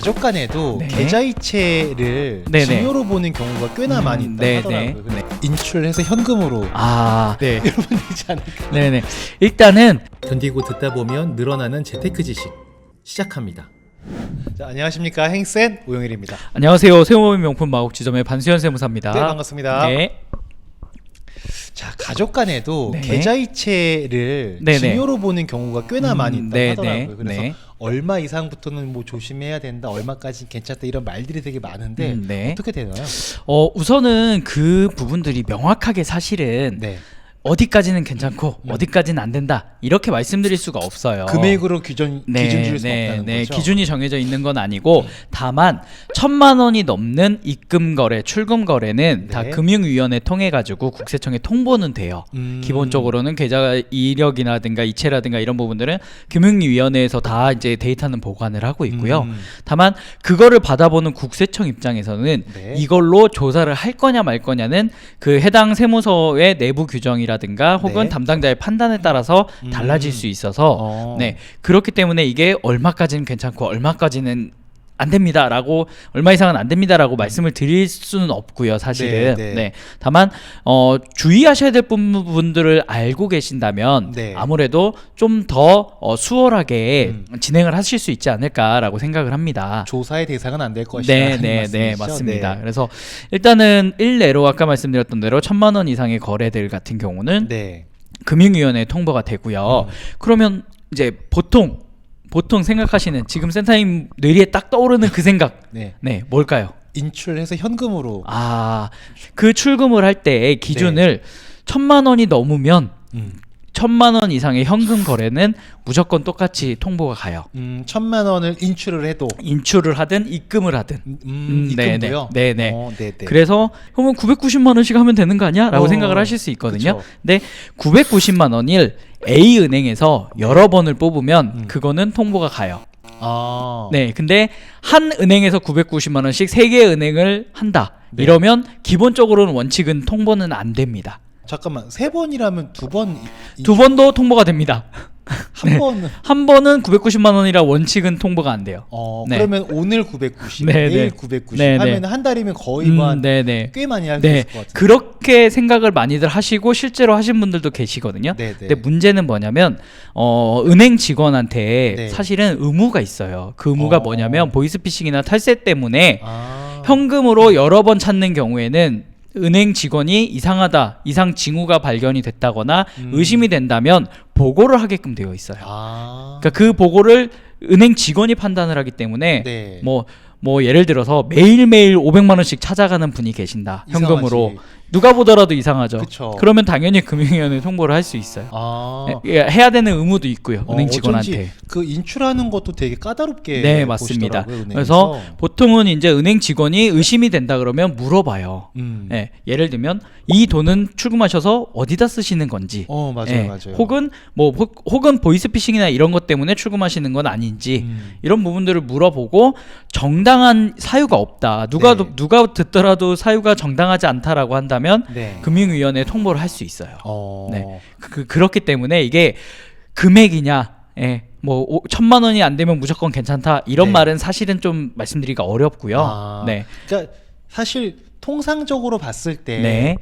가족 간에도 네. 계좌이체를 네네. 증여로 보는 경우가 꽤나 많이 있다고 네네. 하더라고요. 근데 인출을 해서 현금으로 네. 이러면 되지 않을까. 네네. 일단은 견디고 듣다 보면 늘어나는 재테크 지식 시작합니다. 자, 안녕하십니까, 행센 오영일입니다. 안녕하세요. 세무법인 명품 마곡지점의 반수현 세무사입니다. 네, 반갑습니다. 네. 자, 가족 간에도 네. 계좌이체를 네네. 증여로 보는 경우가 꽤나 많이 있다고 네네. 하더라고요. 그래서 네. 얼마 이상부터는 뭐 조심해야 된다, 얼마까지 괜찮다 이런 말들이 되게 많은데 네. 어떻게 되나요? 우선은 그 부분들이 명확하게 사실은 네. 어디까지는 괜찮고 어디까지는 안 된다 이렇게 말씀드릴 수가 없어요. 금액으로 기준 지을 수 없다는 거죠. 기준이 정해져 있는 건 아니고 다만 1,000만 원이 넘는 입금 거래, 출금 거래는 다 네. 금융위원회 통해 가지고 국세청에 통보는 돼요. 기본적으로는 계좌 이력이라든가 이체라든가 이런 부분들은 금융위원회에서 다 이제 데이터는 보관을 하고 있고요. 다만 그거를 받아보는 국세청 입장에서는 네. 이걸로 조사를 할 거냐 말 거냐는 그 해당 세무서의 내부 규정이라든가 혹은 네. 담당자의 판단에 따라서 달라질 수 있어서 네, 그렇기 때문에 이게 얼마까지는 괜찮고 얼마까지는 안 됩니다라고, 얼마 이상은 안 됩니다라고 말씀을 드릴 수는 없고요, 사실은. 네, 네. 네. 다만 주의하셔야 될 부분들을 알고 계신다면 네. 아무래도 좀 더 수월하게 진행을 하실 수 있지 않을까라고 생각을 합니다. 조사의 대상은 안 될 것이다. 네, 맞습니다. 그래서 일단은 일례로 아까 말씀드렸던 대로 1,000만 원 이상의 거래들 같은 경우는 네. 금융위원회에 통보가 되고요. 그러면 이제 보통 생각하시는, 지금 센터님 뇌리에 딱 떠오르는 그 생각, 네. 네, 뭘까요? 인출해서 현금으로. 그 출금을 할 때 기준을 1,000만 원이 넘으면 1,000만 원 이상의 현금 거래는 무조건 똑같이 통보가 가요. 1,000만 원을 인출을 하든 입금을 하든. 입금도요? 네네. 네네. 그래서 그러면 990만 원씩 하면 되는 거 아니야? 라고 생각을 하실 수 있거든요. 그쵸. 근데 990만 원을 A은행에서 여러 번을 뽑으면 그거는 통보가 가요. 네, 근데 한 은행에서 990만 원씩 3개의 은행을 한다. 네. 이러면 기본적으로는 원칙은 통보는 안 됩니다. 잠깐만, 3번이라면 2번, 두 번도 통보가 됩니다. 한 번은. 한 번은 990만 원이라 원칙은 통보가 안 돼요. 네. 그러면 오늘 990, 네, 내일 네. 990 네, 네. 하면 한 달이면 거의 뭐 네네. 꽤 많이 할 수 네, 있을 것 같아요. 그렇게 생각을 많이들 하시고 실제로 하신 분들도 계시거든요. 네, 네. 근데 문제는 뭐냐면 은행 직원한테 네. 사실은 의무가 있어요. 그 의무가 뭐냐면 보이스피싱이나 탈세 때문에 현금으로 여러 번 찾는 경우에는 은행 직원이 이상하다, 이상 징후가 발견이 됐다거나 의심이 된다면 보고를 하게끔 되어 있어요. 그러니까 그 보고를 은행 직원이 판단을 하기 때문에 네. 뭐 예를 들어서 매일매일 500만 원씩 찾아가는 분이 계신다. 이상하지. 현금으로. 누가 보더라도 이상하죠. 그쵸. 그러면 당연히 금융위원회 통보를 할 수 있어요. 해야 되는 의무도 있고요. 은행 직원한테. 어쩐지 그 인출하는 것도 되게 까다롭게 네, 맞습니다. 보시더라고요, 은행에서. 그래서 보통은 이제 은행 직원이 의심이 된다 그러면 물어봐요. 네, 예를 들면 이 돈은 출금하셔서 어디다 쓰시는 건지. 맞아요, 네, 맞아요. 혹은 보이스피싱이나 이런 것 때문에 출금하시는 건 아닌지 이런 부분들을 물어보고 정당한 사유가 없다. 누가 듣더라도 사유가 정당하지 않다라고 한다면 네. 금융위원회에 통보를 할 수 있어요. 네. 그렇기 때문에 이게 금액이냐, 1,000만 원이 안 되면 무조건 괜찮다 이런 네. 말은 사실은 좀 말씀드리기가 어렵고요. 네. 그러니까 사실 통상적으로 봤을 때 네.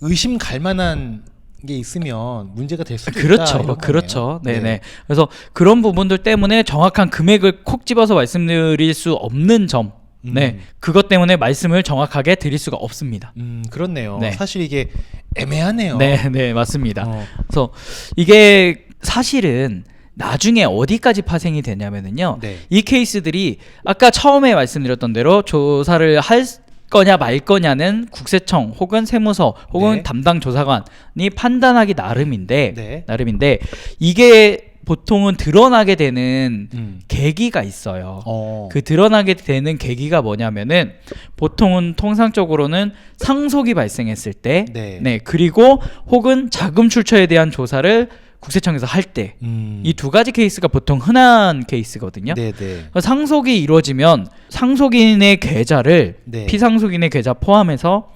의심 갈 만한 게 있으면 문제가 될 수도 있다. 그렇죠. 이런 그렇죠. 거네요. 네네. 그래서 그런 부분들 때문에 정확한 금액을 콕 집어서 말씀드릴 수 없는 점. 네. 그것 때문에 말씀을 정확하게 드릴 수가 없습니다. 그렇네요. 네. 사실 이게 애매하네요. 네, 맞습니다. 그래서 이게 사실은 나중에 어디까지 파생이 되냐면은요. 네. 이 케이스들이 아까 처음에 말씀드렸던 대로 조사를 할 거냐 말 거냐는 국세청 혹은 세무서 혹은 네. 담당 조사관이 판단하기 나름인데 네. 이게 보통은 드러나게 되는 계기가 있어요. 그 드러나게 되는 계기가 뭐냐면은 보통은 통상적으로는 상속이 발생했을 때, 네. 그리고 혹은 자금 출처에 대한 조사를 국세청에서 할 때, 이 두 가지 케이스가 보통 흔한 케이스거든요. 네네. 상속이 이루어지면 상속인의 계좌를 네. 피상속인의 계좌 포함해서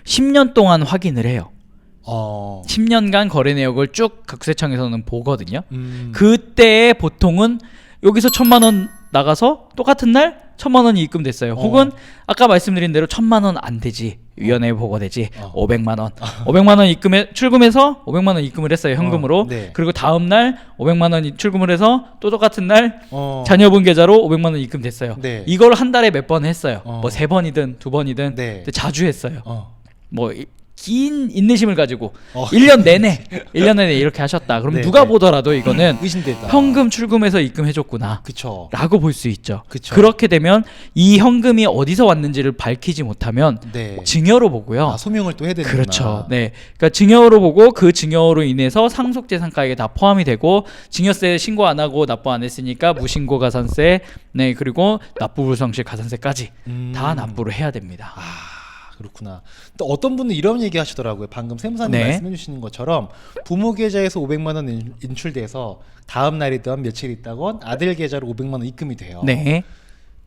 10년 동안 확인을 해요. 10년간 거래 내역을 쭉 국세청에서는 보거든요. 그때 보통은 여기서 1,000만 원 나가서 똑같은 날 1,000만 원이 입금됐어요. 혹은 아까 말씀드린 대로 1,000만 원 안 되지. 위원회에 보고되지. 500만 원. 500만 원 출금해서 500만 원 입금을 했어요. 현금으로. 네. 그리고 다음 날 500만 원 출금을 해서 또 똑같은 날 어. 자녀분 계좌로 500만 원 입금됐어요. 네. 이걸 한 달에 몇 번 했어요. 뭐 3번이든 2번이든 네. 자주 했어요. 뭐 긴 인내심을 가지고 1년 내내 이렇게 하셨다. 그럼 네, 누가 네. 보더라도 이거는 의심되다. 현금 출금해서 입금해줬구나. 그쵸. 라고 볼 수 있죠. 그쵸. 그렇게 되면 이 현금이 어디서 왔는지를 밝히지 못하면 네. 증여로 보고요. 아, 소명을 또 해야 되는구나. 그렇죠. 네. 그러니까 증여로 보고 그 증여로 인해서 상속재산가액에 다 포함이 되고 증여세 신고 안 하고 납부 안 했으니까 무신고 가산세, 네 그리고 납부불성실 가산세까지 다 납부를 해야 됩니다. 그렇구나. 또 어떤 분은 이런 얘기 하시더라고요. 방금 세무사님 네. 말씀해 주시는 것처럼 부모 계좌에서 500만 원 인출돼서 다음 날이든 며칠 있다건 아들 계좌로 500만 원 입금이 돼요. 네.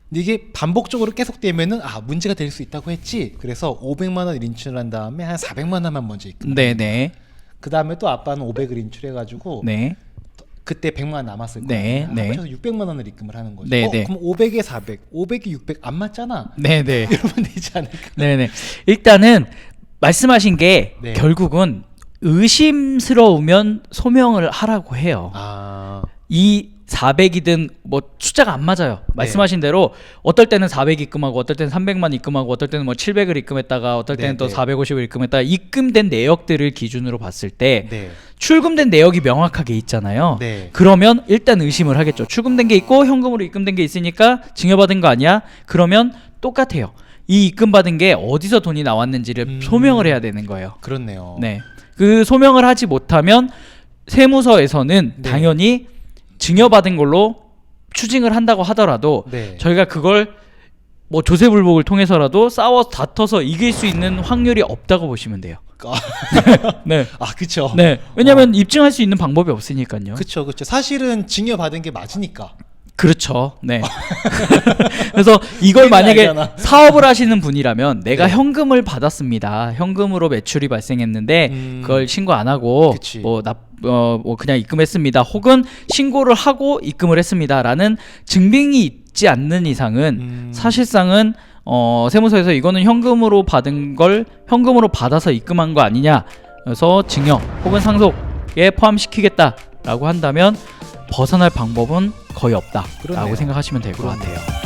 근데 이게 반복적으로 계속되면은 문제가 될 수 있다고 했지. 그래서 500만 원 인출한 다음에 한 400만 원만 먼저 입금. 네. 그 다음에 또 아빠는 500을 인출해가지고 네. 그때 100만 원 남았을 네, 거예요. 네. 합쳐서 600만 원을 입금을 하는 거죠. 네, 네. 그럼 500에 400, 500에 600 안 맞잖아. 네. 이러면 되지 않을까? 네. 일단은 말씀하신 게 네. 결국은 의심스러우면 소명을 하라고 해요. 이 400이든 뭐 숫자가 안 맞아요. 말씀하신 대로 어떨 때는 400 입금하고 어떨 때는 300만 입금하고 어떨 때는 뭐 700을 입금했다가 어떨 때는 또 450을 입금했다가 입금된 내역들을 기준으로 봤을 때 네. 출금된 내역이 명확하게 있잖아요. 네. 그러면 일단 의심을 하겠죠. 출금된 게 있고 현금으로 입금된 게 있으니까 증여받은 거 아니야? 그러면 똑같아요. 이 입금받은 게 어디서 돈이 나왔는지를 소명을 해야 되는 거예요. 그렇네요. 네. 그 소명을 하지 못하면 세무서에서는 네. 당연히 증여받은 걸로 추징을 한다고 하더라도 네. 저희가 그걸 뭐 조세불복을 통해서라도 싸워 다퉈서 이길 수 있는 확률이 없다고 보시면 돼요. 네. 그쵸. 네. 왜냐면 입증할 수 있는 방법이 없으니까요. 그쵸. 사실은 증여받은 게 맞으니까. 그렇죠. 네. 그래서 이걸 만약에 알잖아. 사업을 하시는 분이라면 내가 네. 현금을 받았습니다. 현금으로 매출이 발생했는데 그걸 신고 안 하고 그치. 뭐 그냥 입금했습니다. 혹은 신고를 하고 입금을 했습니다라는 증빙이 있지 않는 이상은 사실상은 세무서에서 이거는 현금으로 받은 걸 현금으로 받아서 입금한 거 아니냐. 그래서 증여 혹은 상속에 포함시키겠다라고 한다면 벗어날 방법은 거의 없다라고 그렇네요. 생각하시면 될 것 같아요.